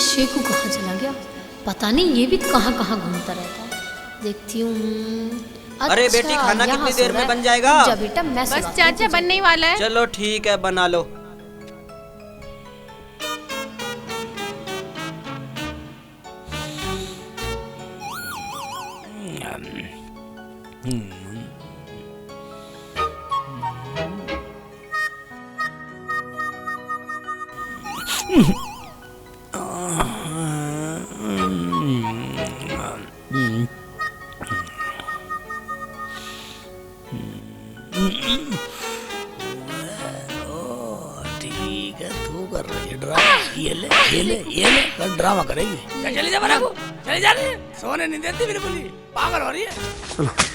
शेखू कहाँ चला गया? पता नहीं, ये भी कहाँ कहाँ घूमता रहता है। देखती हूँ। अरे बेटी, खाना कितनी देर में बन जाएगा? जा बेटा, मैं बस चाचा बनने ही वाला है। चलो ठीक है, बना लो। ठीक है, तू कर रही है ड्रामा। ये ले कल ड्रामा करेगी। चली जा बना को, चली जा रही है। सोने नहीं देती बिल्कुल ही, पागल हो रही है। चलो चलो चलो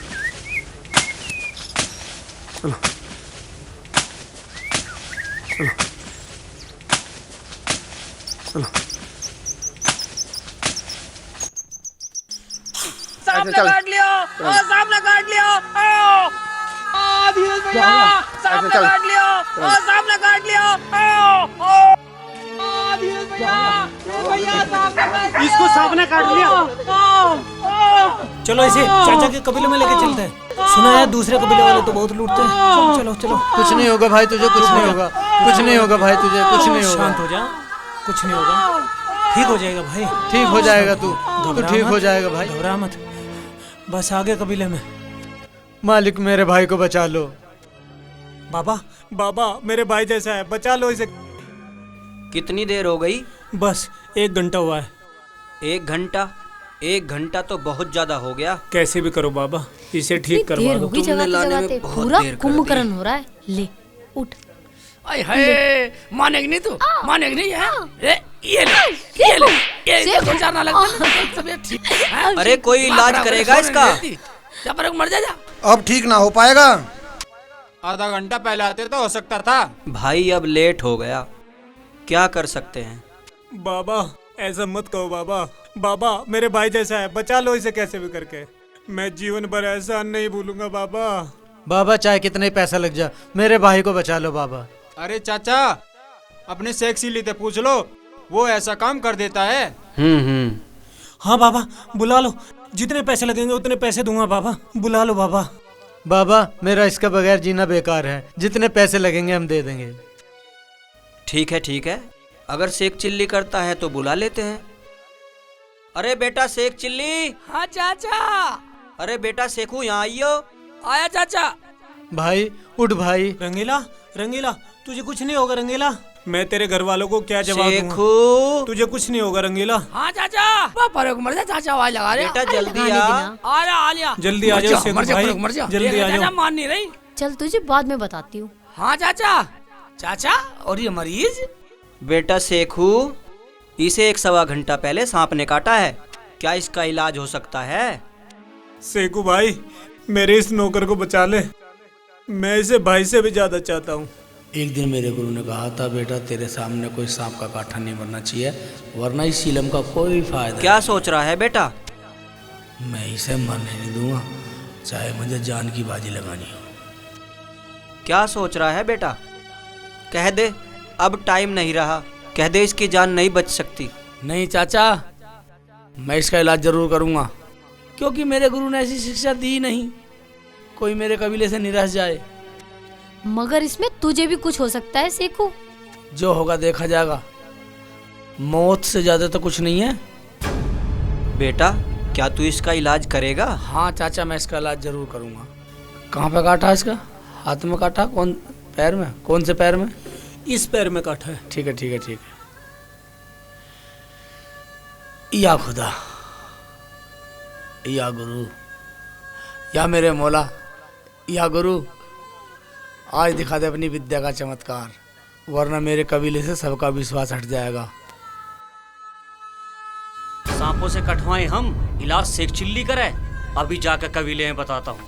चलो। सामने काट लियो, ओ सामने काट लियो, ओ धीरज भैया, सामने काट लियो, ओ सामने काट लियो, ओ धीरज भैया, इसको सांप ने काट लिया। चलो इसे चाचा के कबीले में लेके चलते हैं। सुना है दूसरे कबीले वाले तो बहुत लूटते हैं। चलो चलो। कुछ नहीं होगा भाई तुझे, कुछ नहीं होगा, कुछ नहीं होगा भाई तुझे, कुछ नहीं होगा। शांत हो जा, कुछ नहीं होगा, ठीक हो जाएगा भाई। ठीक हो जाएगा तू ठीक हो जाएगा भाई। घबरा मत, बस आगे कबीले में। मालिक मेरे भाई को बचा लो। बाबा बाबा, मेरे भाई जैसा है, बचा लो इसे। कितनी देर हो गई? बस 1 घंटा हुआ है। 1 घंटा? 1 घंटा तो बहुत ज्यादा हो गया। कैसे भी करो बाबा, इसे ठीक करवा दो। होगी जगह जगह पूरा कुंभकर्ण हो रहा है। ले उठ। अरे हाय, मानेगी नहीं तू, मानेगी नहीं है। ये दो चार ना लगता तबीयत ठीक है। अरे कोई इलाज करेगा इसका? जा पर मर जा। अब ठीक ना हो पाएगा। आधा घंटा पहले आते तो हो सकता था। भाई अब लेट हो गया, क्या कर सकते हैं? बाबा ऐसा मत कहो बाबा। बाबा मेरे भाई जैसा है, बचा लो इसे कैसे भी करके। मैं जीवन भर ऐसा नहीं भूलूंगा बाबा। बाबा चाहे कितने पैसा लग जा, मेरे भाई को बचा लो बाबा। अरे चाचा, अपने सेक्सी लीते पूछ लो, वो ऐसा काम कर देता है। हाँ बाबा बुला लो, जितने पैसे लगेंगे उतने पैसे दूंगा बाबा, बुला लो बाबा। बाबा मेरा इसका बगैर जीना बेकार है, जितने पैसे लगेंगे हम दे देंगे। ठीक है, अगर शेख चिल्ली करता है तो बुला लेते हैं। अरे बेटा शेख चिल्ली। हाँ चाचा। अरे बेटा शेखू, यहाँ आइयो। आया चाचा। भाई उठ भाई। रंगीला रंगीला, तुझे कुछ नहीं होगा रंगीला। मैं तेरे घर वालों को क्या जवाब दूंगा? शेखू, तुझे कुछ नहीं होगा रंगीला। हाँ चाचा। पापा मर जा चाचा, आवाज लगा रहे। बेटा जल्दी आ। आ जल्दी आ जाओ शेखू भाई, जल्दी आ जाओ। मान नहीं रही। चल तुझे बाद में बताती हूँ। हाँ चाचा। चाचा और ये मरीज? बेटा शेखू, इसे 1 सवा घंटा पहले सांप ने काटा है, क्या इसका इलाज हो सकता है? शेखू भाई मेरे इस नौकर को बचा ले, मैं इसे भाई से भी ज्यादा चाहता हूँ। एक दिन मेरे गुरु ने कहा था, बेटा तेरे सामने कोई सांप का कांटा नहीं बनना चाहिए, वरना इस सीलम का कोई फायदा। क्या सोच रहा है बेटा? मैं इसे मरने नहीं दूंगा, चाहे मुझे जान की बाजी लगानी हो। क्या सोच रहा है बेटा? कह दे, अब टाइम नहीं रहा, कह दे इसकी जान नहीं बच सकती। नहीं चाचा, मैं इसका इलाज जरूर करूंगा, क्योंकि मेरे गुरु ने ऐसी शिक्षा दी नहीं कोई मेरे कबीले से निराश जाए। मगर इसमें तुझे भी कुछ हो सकता है शेखू। जो होगा देखा जाएगा, मौत से ज्यादा तो कुछ नहीं है। बेटा क्या तू इसका इलाज करेगा? हाँ चाचा, मैं इसका इलाज जरूर करूंगा। कहाँ पे काटा इसका? हाथ में काटा? कौन पैर में? कौन से पैर में? इस पैर में काटा है। ठीक है। या खुदा, या गुरु, या मेरे मौला, या गुरु, आज दिखा दे अपनी विद्या का चमत्कार, वरना मेरे कबीले से सबका विश्वास हट जाएगा। सांपों से कटवाएं हम, इलाज शेख चिल्ली करे। अभी जाकर कबीले में बताता हूँ।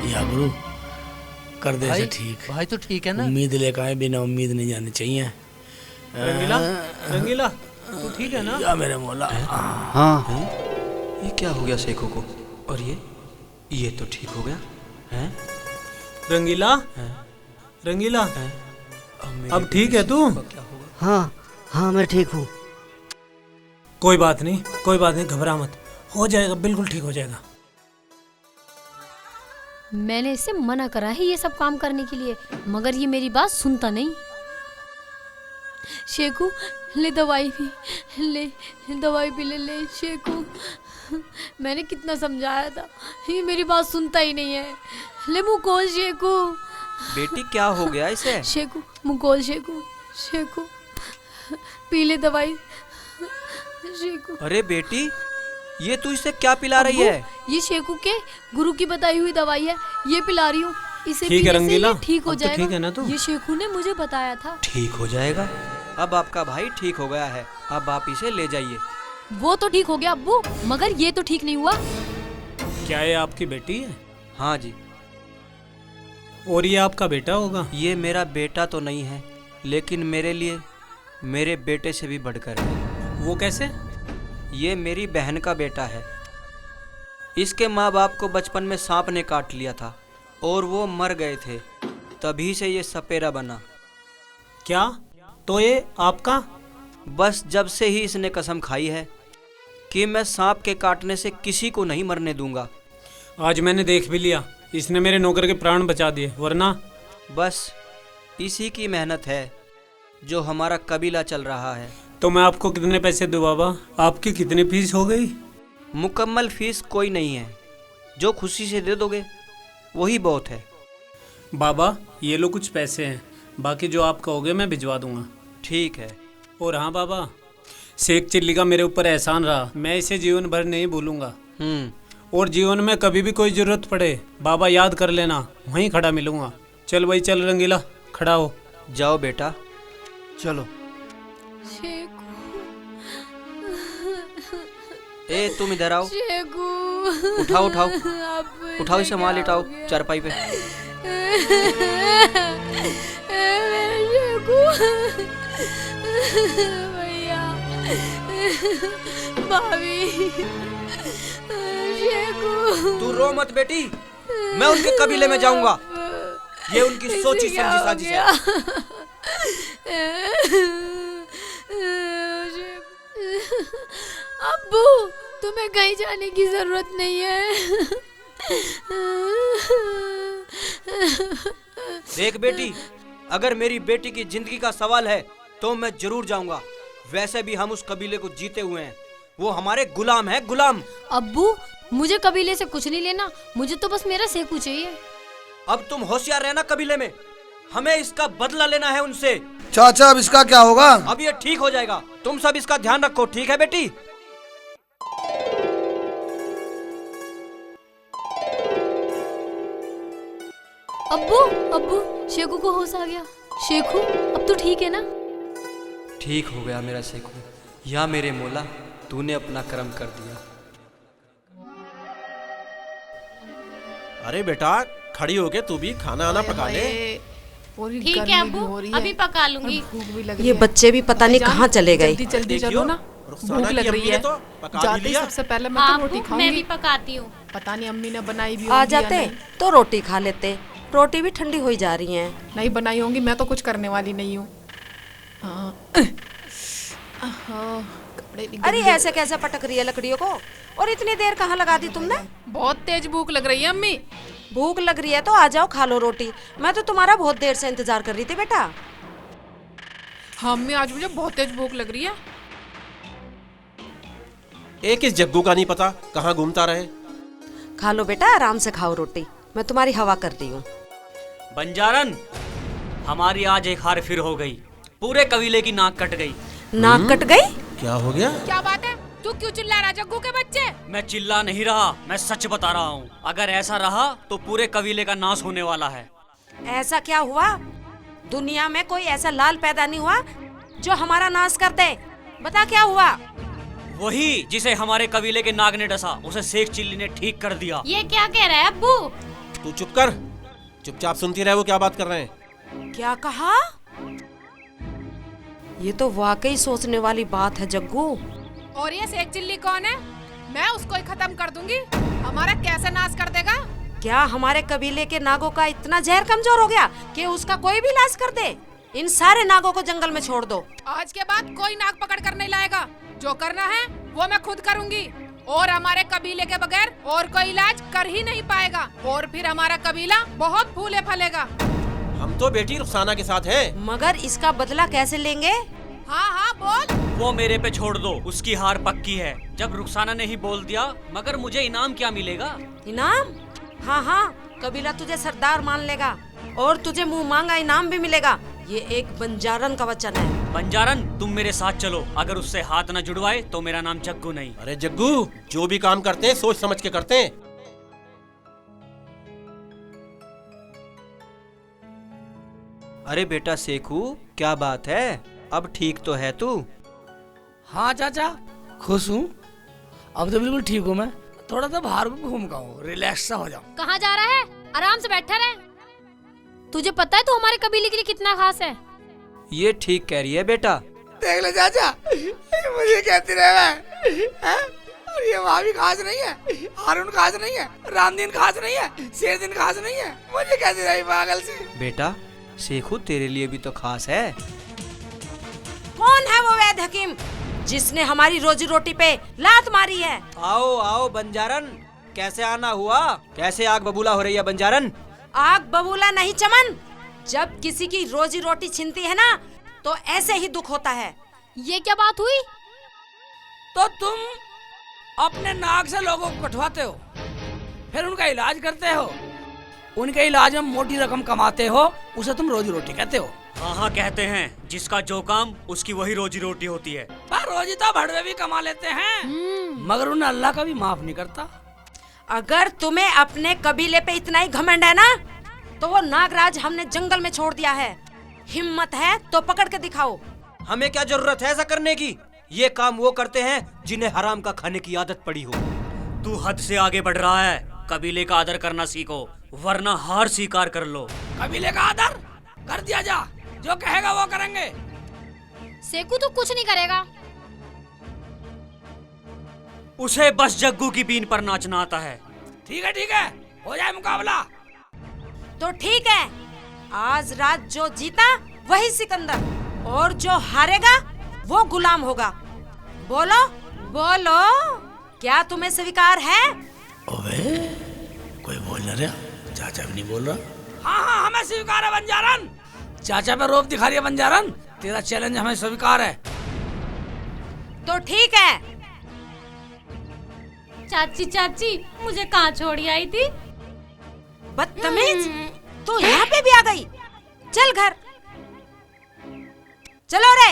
या गुरु कर दे से ठीक। भाई तो ठीक है ना? उम्मीद लेकर आए, बिना उम्मीद नहीं जानी चाहिए। रंगीला, रंगीला तू ठीक है ना? या मेरे मौला। हाँ ये क्या हो गया सेखू को? और ये तो ठीक हो गया हैं? रंगीला, रंगीला अब ठीक है तू? हाँ हाँ मैं ठीक हूँ। कोई बात नहीं, कोई बात नहीं, घबरा मत, हो जाएगा, बिल्कुल ठीक हो जाएगा। मैंने इसे मना करा है ये सब काम करने के लिए, मगर ये मेरी बात सुनता नहीं। शेखू ले दवाई भी, ले दवाई भी ले शेखू। मैंने कितना समझाया था, ये मेरी बात सुनता ही नहीं है। ले मुँह खोल शेखू। बेटी क्या हो गया इसे? शेखू मुँह खोल शेखू, शेखू पी ले दवाई शेखू। अरे बेटी ये तू इसे क्या पिला रही है? ये शेखू के गुरु की बताई हुई दवाई है, ये पिला रही हूँ इसे। ठीक है रंगीला, ठीक हो अब तो जाएगा। ठीक है ना तू? ये शेखू ने मुझे बताया था। ठीक हो जाएगा। अब आपका भाई ठीक हो गया है, अब आप इसे ले जाइए। वो तो ठीक हो गया अब्बू, मगर ये तो ठीक नहीं हुआ। क्या ये आपकी बेटी है? हाँ जी। और ये आपका बेटा होगा? ये मेरा बेटा तो नहीं है, लेकिन मेरे लिए मेरे बेटे से भी बढ़कर है। वो कैसे? ये मेरी बहन का बेटा है। इसके माँ बाप को बचपन में सांप ने काट लिया था और वो मर गए थे, तभी से ये सपेरा बना। क्या? तो ये आपका? बस जब से ही इसने कसम खाई है कि मैं सांप के काटने से किसी को नहीं मरने दूंगा। आज मैंने देख भी लिया, इसने मेरे नौकर के प्राण बचा दिए, वरना। बस इसी की मेहनत है जो हमारा कबीला चल रहा है। तो मैं आपको कितने पैसे दूं बाबा? आपकी कितनी फीस हो गई? मुकम्मल फीस कोई नहीं है, जो खुशी से दे दोगे वही बहुत है। बाबा ये लो कुछ पैसे हैं, बाकी जो आप कहोगे मैं भिजवा दूंगा। ठीक है। और हाँ बाबा, शेख चिल्ली का मेरे ऊपर एहसान रहा, मैं इसे जीवन भर नहीं भूलूंगा। और जीवन में कभी भी कोई जरूरत पड़े बाबा याद कर लेना, वहीं खड़ा मिलूंगा। चल भाई चल रंगीला, खड़ा हो। जाओ बेटा चलो। ए तुम इधर आओ। उठाओ उठाओ उठाओ, इसे वहाँ लिटाओ चारपाई पे। भैया, भाभी, तू रो मत बेटी, मैं उनके कबीले में जाऊंगा। ये उनकी सोची समझी साजिश है। अब्बू तुम्हें कहीं जाने की जरूरत नहीं है। देख बेटी, अगर मेरी बेटी की जिंदगी का सवाल है तो मैं जरूर जाऊंगा। वैसे भी हम उस कबीले को जीते हुए हैं, वो हमारे गुलाम है, गुलाम। अब्बू मुझे कबीले से कुछ नहीं लेना, मुझे तो बस मेरा सेकू चाहिए। अब तुम होशियार रहना कबीले में, हमें इसका बदला लेना है उनसे। चाचा अब इसका क्या होगा? अब ये ठीक हो जाएगा, तुम सब इसका ध्यान रखो, ठीक है बेटी? अब्बू अब्बू शेखू को होश आ गया। शेखू अब तो ठीक है ना? ठीक हो गया मेरा शेखू। या मेरे मौला, तूने अपना कर्म कर दिया। अरे बेटा खड़ी होके तू भी खाना आना पका ले। ठीक है अब्बू, अभी पका लूंगी। ये बच्चे भी पता नहीं कहाँ चले गए। जल्दी जल्दी चलो ना, भूख लग रही है। तो पका भी लिया। सबसे पहले मैं तो रोटी खाऊंगी। मैं भी पकाती हूँ। पता नहीं अम्मी ने बनाई भी आ जाते तो रोटी खा लेते, रोटी भी ठंडी हो जा रही है। नहीं बनाई होंगी, मैं तो कुछ करने वाली नहीं हूँ। अरे ऐसे कैसे पटक रही है लकड़ियों को? और इतनी देर कहाँ लगा दी तुमने? बहुत तेज भूख लग रही है अम्मी। भूख लग रही है तो आ जाओ खा लो रोटी। मैं तो तुम्हारा बहुत देर से इंतजार कर रही थी बेटा। हाँ अम्मी, आज मुझे बहुत तेज भूख लग रही है। एक इस जग्गू का नहीं पता कहाँ घूमता रहे। खा लो बेटा, आराम से खाओ रोटी, मैं तुम्हारी हवा कर रही हूँ। बंजारन, हमारी आज एक हार फिर हो गई, पूरे कबीले की नाक कट गई। नाक कट गई? क्या हो गया? क्या बात है? तू क्यों चिल्ला रहा जग्गू के बच्चे? मैं चिल्ला नहीं रहा, मैं सच बता रहा हूँ। अगर ऐसा रहा तो पूरे कबीले का नाश होने वाला है। ऐसा क्या हुआ? दुनिया में कोई ऐसा लाल पैदा नहीं हुआ जो हमारा नाश कर दे। बता क्या हुआ? वही जिसे हमारे कबीले के नाग ने डसा, उसे शेख चिल्ली ने ठीक कर दिया। ये क्या कह रहा है अब्बू? तू चुप कर, चुपचाप सुनती रहे वो क्या बात कर रहे हैं। क्या कहा? ये तो वाकई सोचने वाली बात है जग्गू। और ये शेख चिल्ली कौन है? मैं उसको ही खत्म कर दूंगी। हमारा कैसे नाश कर देगा? क्या हमारे कबीले के नागों का इतना जहर कमजोर हो गया कि उसका कोई भी इलाज कर दे? इन सारे नागों को जंगल में छोड़ दो। आज के बाद कोई नाग पकड़ कर नहीं लाएगा। जो करना है वो मैं खुद करूंगी। और हमारे कबीले के बगैर और कोई इलाज कर ही नहीं पाएगा। और फिर हमारा कबीला बहुत फूले फलेगा। हम तो बेटी रुखसाना के साथ हैं। मगर इसका बदला कैसे लेंगे? हाँ हाँ बोल। वो मेरे पे छोड़ दो, उसकी हार पक्की है। जब रुखसाना ने ही बोल दिया, मगर मुझे इनाम क्या मिलेगा? इनाम? हाँ हाँ, कबीला तुझे सरदार मान लेगा और तुझे मुंह मांगा इनाम भी मिलेगा। ये एक बंजारन का वचन है। बंजारन, तुम मेरे साथ चलो। अगर उससे हाथ न जुड़वाए तो मेरा नाम जग्गू नहीं। अरे जग्गू, जो भी काम करते हैं सोच समझ के करते हैं। अरे बेटा सेखू, क्या बात है? अब ठीक तो है तू? हाँ चाचा, खुश हूँ। अब तो बिल्कुल ठीक हूँ मैं। थोड़ा सा बाहर घूम का हूँ, रिलैक्स सा हो जाऊँ। कहाँ जा रहा है? आराम से बैठा रहे। तुझे पता है तू हमारे कबीले के लिए कितना खास है? ये ठीक कह रही है बेटा। देख लो चाचा, मुझे कहती रहे और ये वहाँ भी खास नहीं है, हारून खास नहीं है, रामदीन खास नहीं है, शेरदीन खास नहीं है, मुझे कहती रही पागल से। बेटा सेखू तेरे लिए भी तो खास है। कौन है वो वैद हकीम जिसने हमारी रोजी रोटी पे लात मारी है? आओ आओ बंजारन, कैसे आना हुआ? कैसे आग बबूला हो रही है बंजारन? आग बबूला नहीं चमन, जब किसी की रोजी रोटी छिनती है ना तो ऐसे ही दुख होता है। ये क्या बात हुई? तो तुम अपने नाक से लोगों को कटवाते हो, फिर उनका इलाज करते हो, उनके इलाज में मोटी रकम कमाते हो, उसे तुम रोजी रोटी कहते हो। हाँ हाँ कहते हैं, जिसका जो काम उसकी वही रोजी रोटी होती है। पर रोजी तो भड़वे भी कमा लेते हैं, मगर उन्हें अल्लाह का भी माफ नहीं करता। अगर तुम्हें अपने कबीले पे इतना ही घमंड है ना, तो वो नागराज हमने जंगल में छोड़ दिया है। हिम्मत है तो पकड़ के दिखाओ। हमें क्या जरूरत है ऐसा करने की? ये काम वो करते हैं जिन्हें हराम का खाने की आदत पड़ी हो। तू हद से आगे बढ़ रहा है। कबीले का आदर करना सीखो, वरना हार स्वीकार कर लो। कबीले का आदर कर दिया जा, जो कहेगा वो करेंगे। सेकू तो कुछ नहीं करेगा। उसे बस जग्गू की बीन पर नाचना आता है। ठीक है, हो जाए मुकाबला। तो ठीक है, आज रात जो जीता वही सिकंदर, और जो हारेगा वो गुलाम होगा। बोलो बोलो, क्या तुम्हें स्वीकार है? ओए, कोई बोल ना रहा, चाचा भी नहीं बोल रहा। हाँ हमें स्वीकार है बंजारन। चाचा पे रोब दिखा रही है बंजारन, तेरा चैलेंज हमें स्वीकार है। तो ठीक है। चाची मुझे कहाँ छोड़ी आई थी? बदतमीज, तू यहाँ पे भी आ गई। चल घर चलो रे।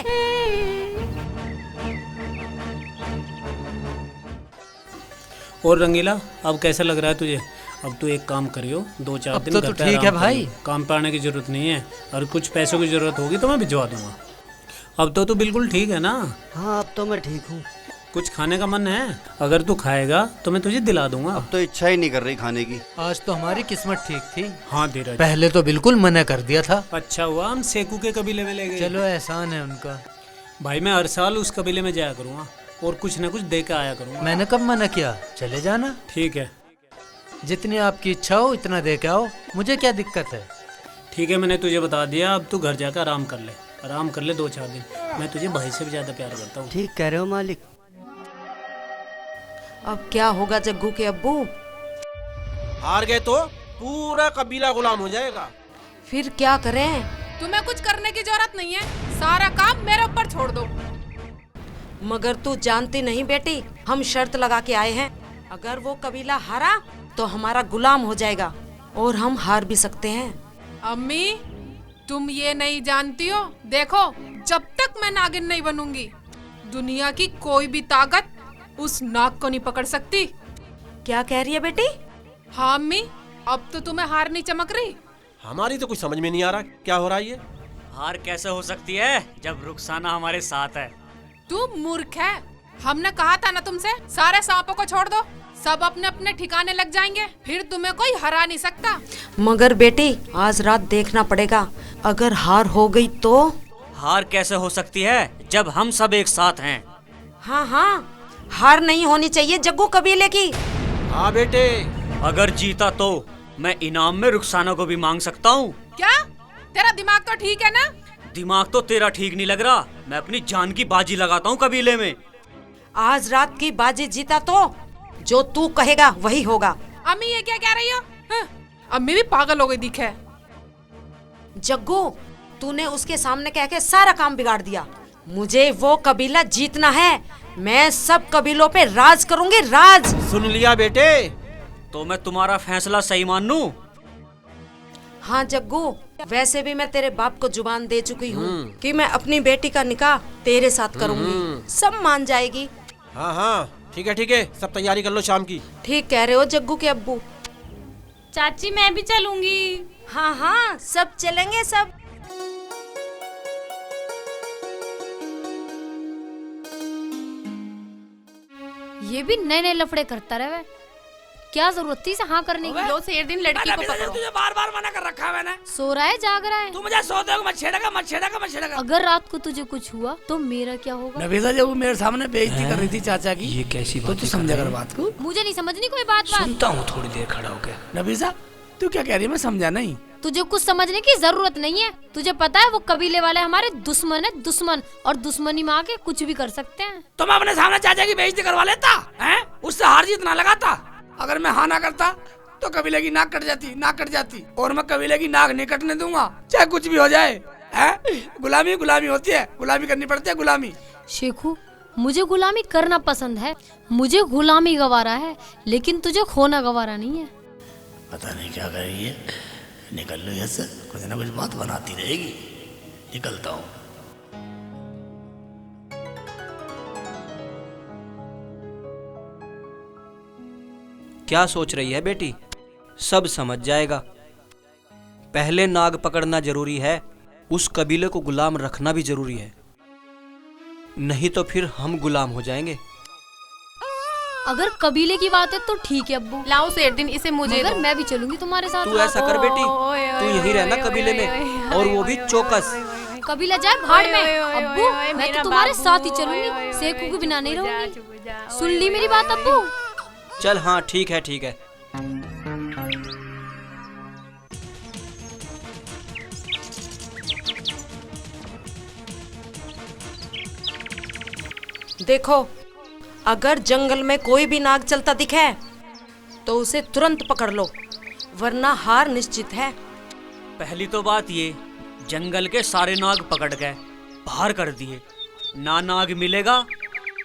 और रंगीला, अब कैसा लग रहा है तुझे? अब तू एक काम करियो, 2-4 दिन तो ठीक है भाई, काम पे आने की जरूरत नहीं है। और कुछ पैसों की जरूरत होगी तो मैं भिजवा दूंगा। अब तो तू बिल्कुल ठीक है ना? हाँ अब तो मैं ठीक हूँ। कुछ खाने का मन है? अगर तू खाएगा तो मैं तुझे दिला दूंगा। अब तो इच्छा ही नहीं कर रही खाने की। आज तो हमारी किस्मत ठीक थी। हाँ धीरज, पहले तो बिल्कुल मना कर दिया था। अच्छा हुआ हम सेकू के कबीले में ले गए। चलो एहसान है उनका। भाई मैं हर साल उस कबीले में जाया करूँगा और कुछ न कुछ दे के आया करूँगा। मैंने कब मना किया? चले जाना। ठीक है, जितनी आपकी इच्छा हो इतना दे के आओ, मुझे क्या दिक्कत है। ठीक है, मैंने तुझे बता दिया। अब तू घर जाकर आराम कर ले, आराम कर ले 2-4 दिन। मैं तुझे भाई से भी ज्यादा प्यार करता हूँ। ठीक कह रहे हो मालिक। अब क्या होगा जग्गू के अब्बू? हार गए तो पूरा कबीला गुलाम हो जाएगा। फिर क्या करें? तुम्हें कुछ करने की जरूरत नहीं है, सारा काम मेरे ऊपर छोड़ दो। मगर तू जानती नहीं बेटी, हम शर्त लगा के आए हैं। अगर वो कबीला हारा तो हमारा गुलाम हो जाएगा और हम हार भी सकते हैं। अम्मी, तुम ये नहीं जानती हो, देखो जब तक मैं नागिन नहीं बनूंगी, दुनिया की कोई भी ताकत उस नाग को नहीं पकड़ सकती। क्या कह रही है बेटी? हाँ अम्मी, अब तो तुम्हें हार नहीं चमक रही। हमारी तो कुछ समझ में नहीं आ रहा क्या हो रहा है ये। हार कैसे हो सकती है जब रुखसाना हमारे साथ है? तू मूर्ख है। हमने कहा था ना तुमसे, सारे सांपों को छोड़ दो, सब अपने अपने ठिकाने लग जाएंगे, फिर तुम्हें कोई हरा नहीं सकता। मगर बेटी आज रात देखना पड़ेगा, अगर हार हो गई तो? हार कैसे हो सकती है जब हम सब एक साथ हैं? हाँ हाँ, हार नहीं होनी चाहिए जग्गू कबीले की। हाँ बेटे। अगर जीता तो मैं इनाम में रुखसाना को भी मांग सकता हूँ। क्या तेरा दिमाग तो ठीक है ना? दिमाग तो तेरा ठीक नहीं लग रहा। मैं अपनी जान की बाजी लगाता हूँ कबीले में। आज रात की बाजी जीता तो जो तू कहेगा वही होगा। अम्मी ये क्या कह रही हो? हाँ, अम्मी भी पागल हो गई दिखे। जग्गू तूने उसके सामने कह के सारा काम बिगाड़ दिया। मुझे वो कबीला जीतना है, मैं सब कबीलों पे राज करूंगी, राज। सुन लिया बेटे? तो मैं तुम्हारा फैसला सही मान लूं? हाँ जग्गू, वैसे भी मैं तेरे बाप को जुबान दे चुकी हूँ कि मैं अपनी बेटी का निकाह तेरे साथ करूंगी। सब मान जाएगी। हाँ हाँ ठीक है, सब तैयारी कर लो शाम की। ठीक कह रहे हो जग्गू के अब्बू। चाची मैं भी चलूंगी। हाँ हाँ सब चलेंगे सब। ये भी नए नए लफड़े करता रहे। क्या जरूरत थी इसे हाँ करने की? लो शेर दिन लड़की को पकड़ो। तुझे बार बार मना कर रखा है मैंने। सो रहा है, जाग रहा है? तू मुझे सोते हो मत छेड़ेगा। अगर रात को तुझे कुछ हुआ तो मेरा क्या होगा? नफीसा जब वो मेरे सामने बेइज्जती कर रही थी चाचा की, ये कैसी तो तू समझा कर बात को। मुझे नहीं समझनी कोई बात। सुनता हूँ थोड़ी देर खड़ा होकर। नफीसा तू क्या कह रही है? मैं समझा नहीं। तुझे कुछ समझने की जरूरत नहीं है। तुझे पता है वो कबीले वाले हमारे दुश्मन है, दुश्मन। और दुश्मनी में आके कुछ भी कर सकते हैं। तो मैं अपने सामने चाचा की बेइज्जती करवा लेता हैं? उससे हार जीत ना लगाता। अगर मैं हाँ ना करता तो कबीले की नाक कट जाती और मैं कबीले की नाक नहीं कटने दूंगा, चाहे कुछ भी हो जाए। गुलामी होती है, गुलामी करनी पड़ती है, गुलामी। शेखू मुझे गुलामी करना पसंद है, मुझे गुलामी गवारा है, लेकिन तुझे खोना गवारा नहीं है। पता नहीं क्या कर रही है, निकल लो यहाँ से, कुछ ना कुछ बात बनाती रहेगी। निकलता हूँ। क्या सोच रही है बेटी? सब समझ जाएगा। पहले नाग पकड़ना जरूरी है, उस कबीले को गुलाम रखना भी जरूरी है, नहीं तो फिर हम गुलाम हो जाएंगे। अगर कबीले की बात है तो ठीक है अब्बू, लाओ शेर दिन इसे मुझे मगर मैं भी चलूंगी तुम्हारे साथ। तू ऐसा कर बेटी, तू यहीं रहना कबीले में, और वो भी चौकस। कबीला जाए भाड़ में। अब्बू मैं तो तुम्हारे साथ ही चलूंगी, शेखू के बिना नहीं रहूंगी। सुन ली मेरी बात अब्बू? चल हाँ ठीक है। देखो अगर जंगल में कोई भी नाग चलता दिखे तो उसे तुरंत पकड़ लो, वरना हार निश्चित है। पहली तो बात ये, जंगल के सारे नाग पकड़ गए, बाहर कर दिए। ना नाग मिलेगा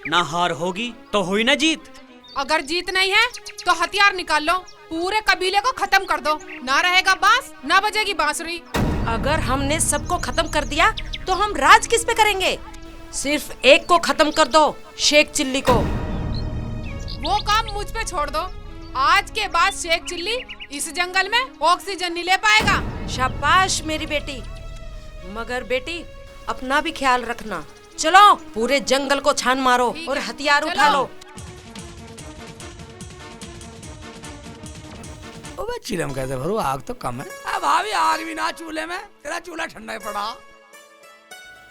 ना हार होगी, तो हुई ना जीत। अगर जीत नहीं है तो हथियार निकाल लो, पूरे कबीले को खत्म कर दो। ना रहेगा बांस, ना बजेगी बांसुरी। अगर हमने सबको खत्म कर दिया तो हम राज किस पे करेंगे? सिर्फ एक को खत्म कर दो, शेख चिल्ली को। वो काम मुझ पे छोड़ दो। आज के बाद शेख चिल्ली इस जंगल में ऑक्सीजन नहीं ले पाएगा। शाबाश मेरी बेटी, मगर बेटी अपना भी ख्याल रखना। चलो पूरे जंगल को छान मारो और हथियार उठा लो। चिलम कैसे भरू? आग तो कम है। अब भाभी आग भी ना चूल्हे में, तेरा चूल्हा ठंडा ही पड़ा।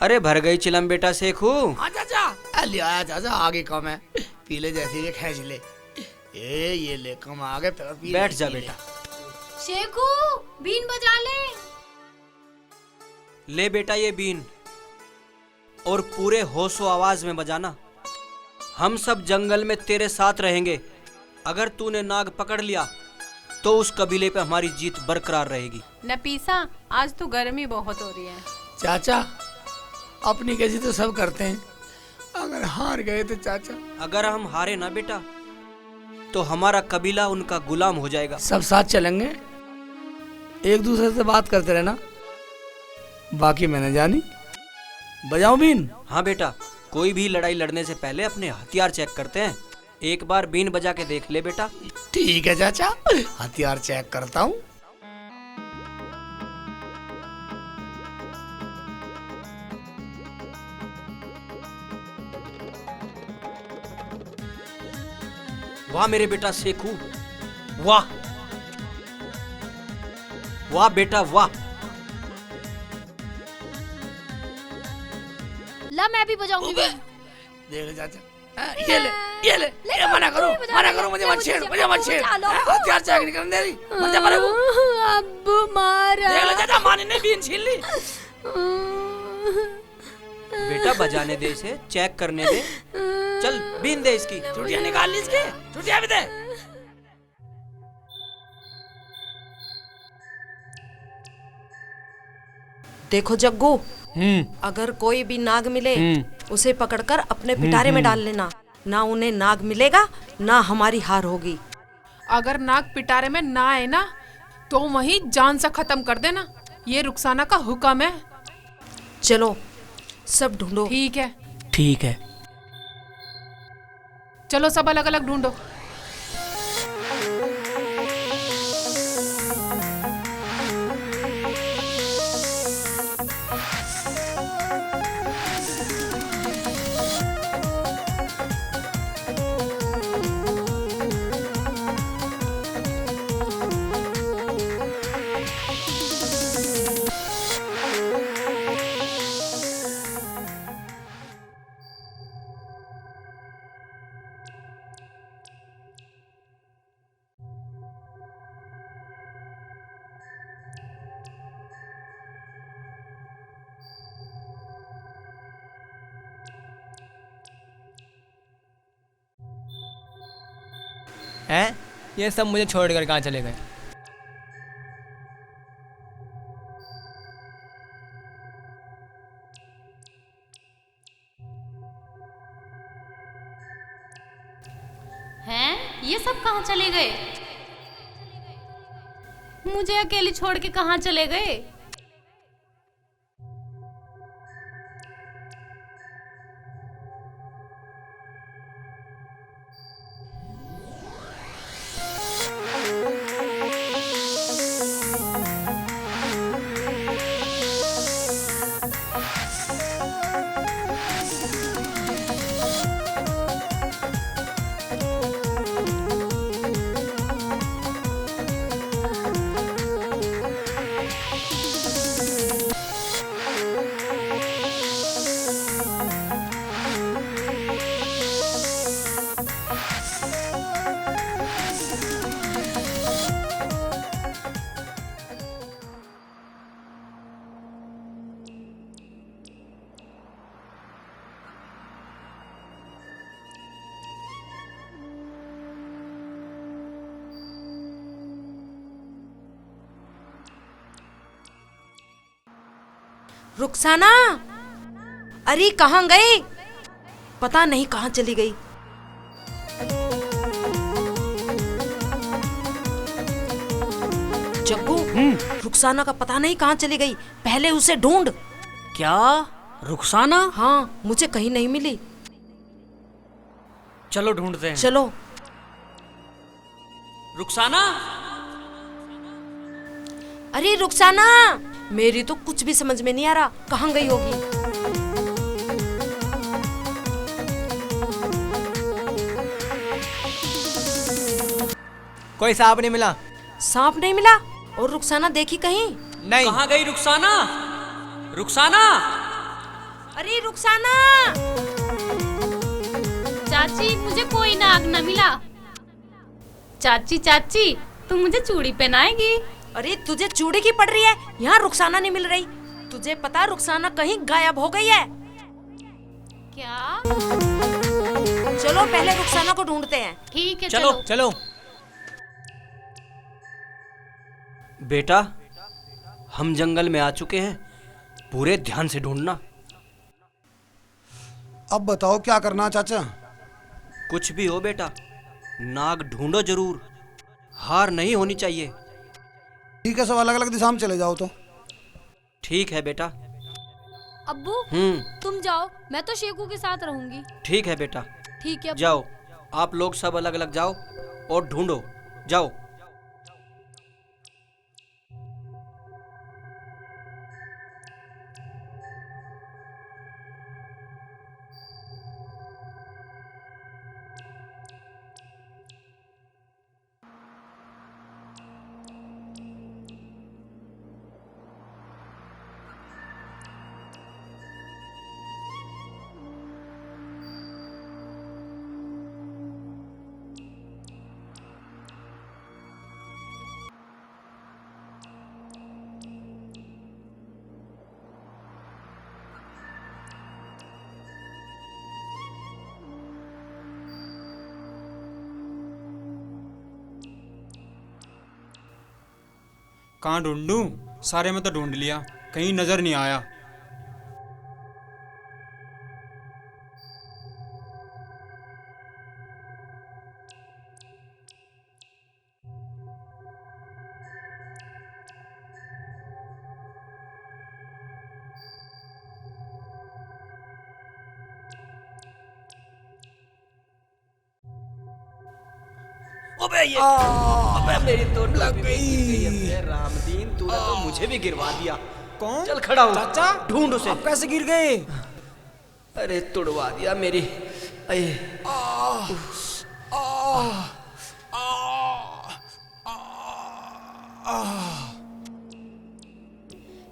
अरे भर गई चिलम बेटा शेखू। हाँ चाचा, लिया चाचा, आगे कम है, पीले जैसे ये खेच ले। ये ले कम आगे, बैठ जा बेटा। शेखू बीन बजा ले बेटा ये बीन, और पूरे होशो आवाज में बजाना। हम सब जंगल में तेरे साथ रहेंगे। अगर तूने नाग पकड़ लिया तो उस कबीले पे हमारी जीत बरकरार रहेगी। नफीसा आज तो गर्मी बहुत हो रही है। चाचा अपनी कैसी तो सब करते हैं, अगर हार गए तो चाचा? अगर हम हारे ना बेटा तो हमारा कबीला उनका गुलाम हो जाएगा। सब साथ चलेंगे, एक दूसरे से बात करते रहना, बाकी मैंने जानी। बजाऊं बीन? हाँ बेटा, कोई भी लड़ाई लड़ने से पहले अपने हथियार चेक करते हैं। एक बार बीन बजा के देख ले बेटा। ठीक है चाचा, हथियार चेक करता हूँ। वाह मेरे बेटा शेखू, वाह वाह बेटा वाह। ला मैं भी बजाऊंगी। देख ले चाचा, ये ले ये ले, ये मना करो मुझे मत छेड़, मुझे मत छेड़। हथियार चेक नहीं करने दे रही, मर जा मरे वो। अब्बू मारा। देख ले चाचा, माने ने बीन छीन ली। बेटा बजाने दे इसे, चेक करने दे। चल बीन दे इसकी। चुटिया निकाल ली इसकी, चुटिया भी दे। देखो जग्गू, अगर कोई भी नाग मिले उसे पकड़कर अपने पिटारे में डाल लेना। ना उन्हें नाग मिलेगा ना हमारी हार होगी। अगर नाग पिटारे में ना आए ना तो वहीं जान से खत्म कर देना। ये रुखसाना का हुक्म है। चलो सब ढूंढो। ठीक है, ठीक है। चलो सब अलग अलग ढूंढो। हैं? ये सब मुझे छोड़कर कहाँ चले गए? हैं? ये सब कहाँ चले गए? मुझे अकेली छोड़ के कहाँ चले गए? रुखसाना, अरे कहाँ गई? पता नहीं कहाँ चली गई। जग्गू, रुखसाना का पता नहीं कहाँ चली गई। पहले उसे ढूंढ। क्या? रुखसाना? हाँ, मुझे कहीं नहीं मिली। चलो ढूंढते हैं। चलो। रुखसाना? अरे रुखसाना, मेरी तो कुछ भी समझ में नहीं आ रहा, कहाँ गई होगी? कोई सांप नहीं मिला। सांप नहीं मिला? और रुखसाना देखी कहीं? नहीं। कहाँ गई रुखसाना? रुखसाना? अरे रुखसाना! चाची, मुझे कोई नाग न मिला। चाची चाची, तुम मुझे चूड़ी पहनाएगी? अरे तुझे चूड़ी की पड़ रही है, यहाँ रुखसाना नहीं मिल रही। तुझे पता रुखसाना कहीं गायब हो गई है। क्या? चलो पहले रुखसाना को ढूंढते हैं। ठीक है, चलो चलो। बेटा, हम जंगल में आ चुके हैं, पूरे ध्यान से ढूंढना। अब बताओ क्या करना चाचा? कुछ भी हो बेटा, नाग ढूंढो जरूर, हार नहीं होनी चाहिए। ठीक है, सब अलग अलग दिशा में चले जाओ तो। ठीक है बेटा। अब्बू, तुम जाओ, मैं तो शेखू के साथ रहूंगी। ठीक है बेटा। ठीक है। जाओ, आप लोग सब अलग अलग जाओ और ढूंढो, जाओ। कहाँ ढूंढूं? सारे में तो ढूंढ लिया, कहीं नजर नहीं आया। अबे ये अबे मेरी तो लग गई। रामदीन तूने तो मुझे भी गिरवा दिया। कौन? चल खड़ा हो चाचा, ढूंढ उसे। आप कैसे गिर गए? अरे तुड़वा दिया मेरी। अये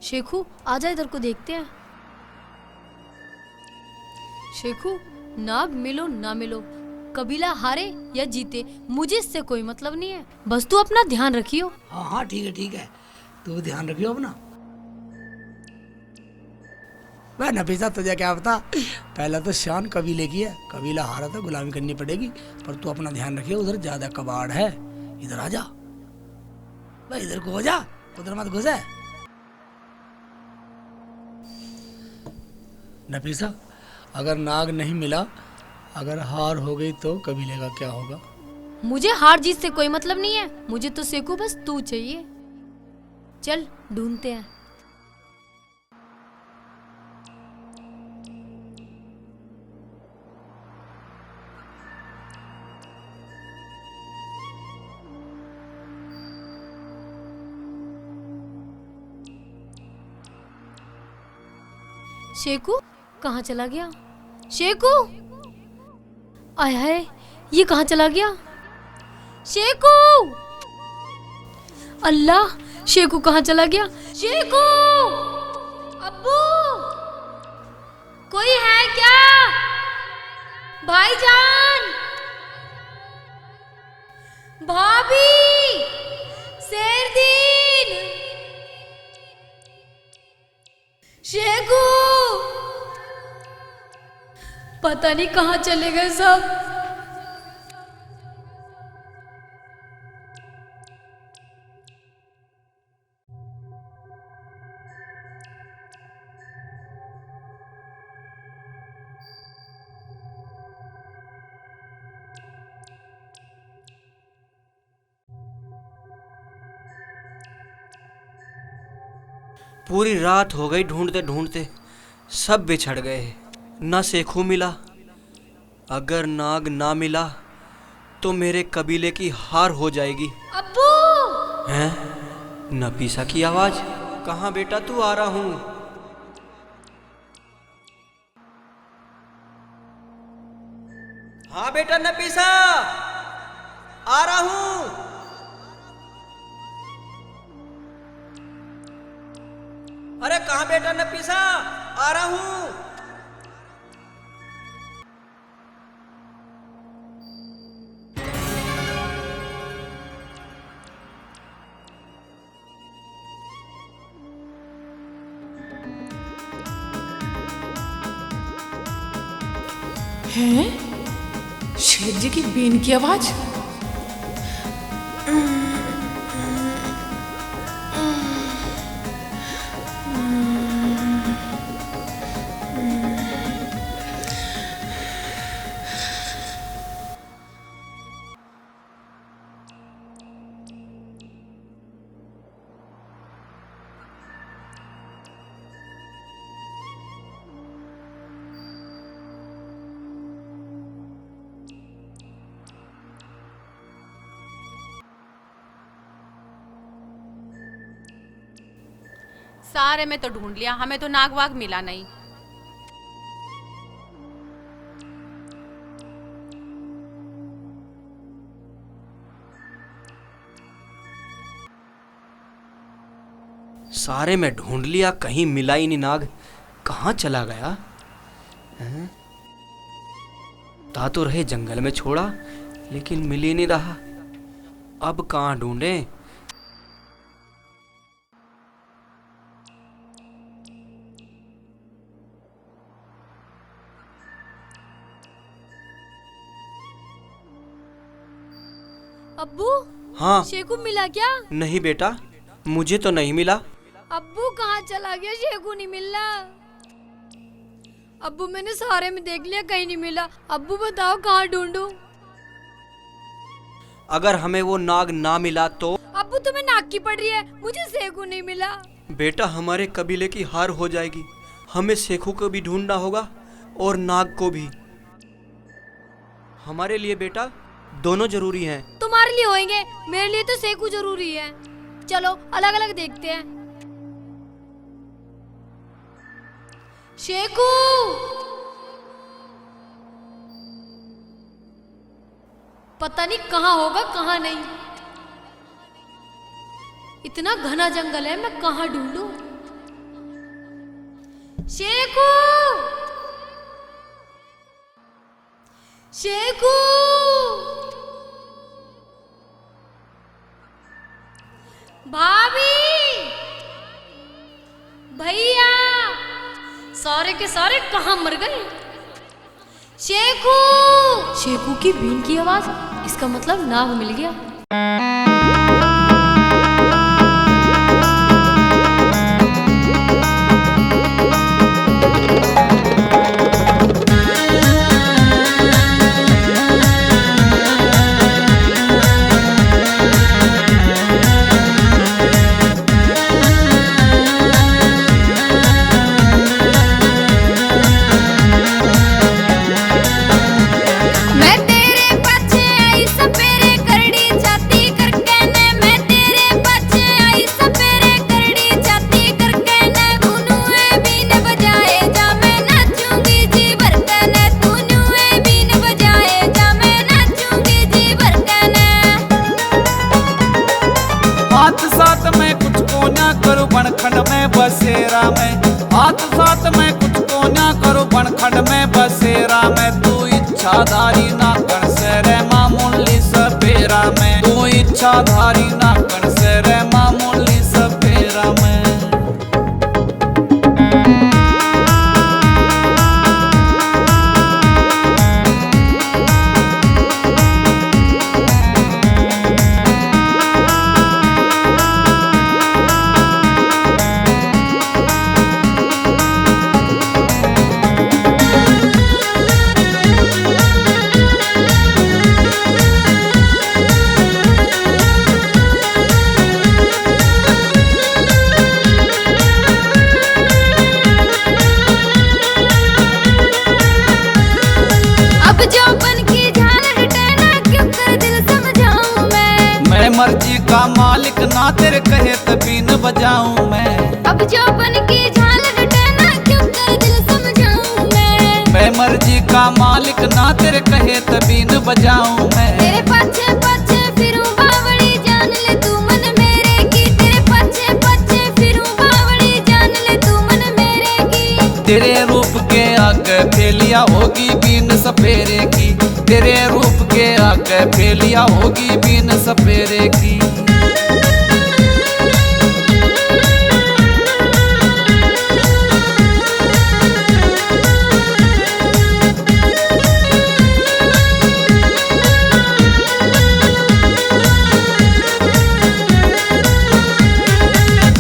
शेखू आजा इधर को देखते हैं। शेखू नाग मिलो ना मिलो, कबीला हारे या जीते, मुझे इससे कोई मतलब नहीं है। बस तू अपना ध्यान रखियो। हाँ हाँ ठीक है, तू ध्यान रखियो अपना। वह नफीसा तुझे क्या पता, पहला तो शान कबीले की है, कबीला हारा तो गुलामी करनी पड़ेगी। पर तू अपना ध्यान रखियो, उधर ज्यादा कबाड़ है, इधर आ जा भाई, इधर को हो जा, उधर मत घुस। नफीसा अगर नाग नहीं मिला, अगर हार हो गई तो कबीले का क्या होगा? मुझे हार जीत से कोई मतलब नहीं है, मुझे तो शेखू बस तू चाहिए। चल ढूंढते हैं। शेखू कहाँ चला गया? शेखू आय हाय, ये कहाँ चला गया? शेखू, अल्लाह, शेखू कहाँ चला गया? शेखू, अब्बू, कोई है क्या? भाईजान, भाभी, शेरदीन, शेखू, पता नहीं कहाँ चले गए सब। पूरी रात हो गई ढूंढते ढूंढते, सब बिछड़ गए। ना शेखू मिला, अगर नाग ना मिला तो मेरे कबीले की हार हो जाएगी। अब्बू! हैं? नफीसा की आवाज? कहाँ बेटा तू? आ रहा हूँ। हाँ बेटा नफीसा, आ रहा हूँ। अरे कहाँ बेटा नफीसा? आ रहा हूँ। हैं? शेर जी की बीन की आवाज। सारे में तो ढूंढ लिया, हमें तो नाग वाग मिला नहीं। सारे में ढूंढ लिया, कहीं मिला ही नहीं नाग। कहाँ चला गया? हैं? ता तो रहे जंगल में छोड़ा, लेकिन मिल ही नहीं रहा। अब कहाँ ढूंढे? अब्बू, हाँ शेखू मिला क्या? नहीं बेटा, मुझे तो नहीं मिला। अब्बू कहाँ चला गया? शेखू नहीं मिल रहा। अब्बू मैंने सारे में देख लिया, कहीं नहीं मिला। अब्बू बताओ कहाँ ढूंढूं? अगर हमें वो नाग ना मिला तो? अब्बू तुम्हें नाक की पड़ रही है, मुझे शेखू नहीं मिला। बेटा हमारे कबीले की हार हो जाएगी। हमें शेखू को भी ढूंढना होगा और नाग को भी। हमारे लिए बेटा दोनों जरूरी हैं। तुम्हारे लिए होंगे, मेरे लिए तो शेखू जरूरी है। चलो अलग अलग देखते हैं। शेखू, पता नहीं कहाँ होगा कहाँ नहीं। इतना घना जंगल है, मैं कहाँ ढूंढूं? शेखू, शेखू, भाभी, भैया, सारे के सारे कहाँ मर गए? शेखू, शेखू की बीन की आवाज, इसका मतलब नाग मिल गया। बसेरा में हाथ साथ में कुछ को ना करो बनखंड में बसेरा में। तू इच्छाधारी ना कण से रे मामूली सपेरा में। तू इच्छाधारी ना कण से रे मामूली सपेरा में। मर्जी का मालिक ना तेरे कहे तबीन बजाऊं मैं। अब जो बन की झाल लुटाना क्यों कर दिल समझाऊं मैं मर्जी का मालिक ना तेरे कहे तबीन बजाऊं मैं। तेरे पाछे पाछे फिरूं बावड़ी जान ले तू मन मेरे की। तेरे पाछे पाछे फिरूं बावड़ी जान ले तू मन मेरे की। तेरे रूप के आगे फेलिया होगी बीन सपेरे की। तेरे रूप के आगे फेलिया होगी बीन सपेरे की।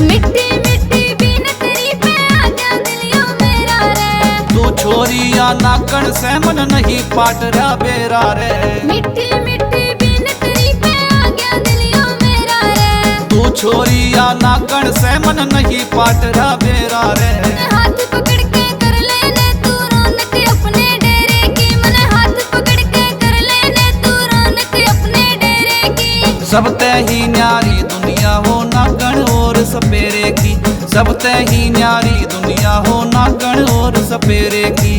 मिट्टी मिट्टी बीन तेरी पे आ जा दिलियों मेरा रे। तू छोरिया नाकण से मन नहीं पाट रहा बेरा रे। मिट्टी मिट्टी बीन तेरी पे आ गया दिलियों मेरा रे। तू छोरिया नाकण से मन नहीं पाट रहा बेरा रे। हाथ पकड़ के कर लेने तू रौनक अपने डेरे की। मन हाथ पकड़ के कर लेने तू रौनक अपने डेरे की। सब ते ही न्यारी दुनिया हो नागण और सपेरे की। सब ते ही न्यारी दुनिया हो नागण और सपेरे की।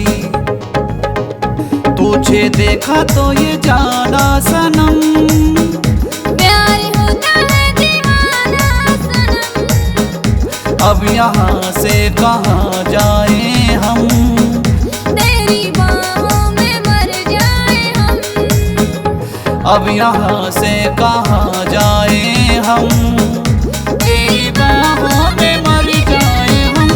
तुझे देखा तो ये जाना सनम प्यार होता है दीवाना सनम। अब यहाँ से कहाँ जाए हम। तेरी बाहों में मर जाए हम। अब यहाँ से कहाँ जाए हम। तेरी बाहों में मर जाए हम।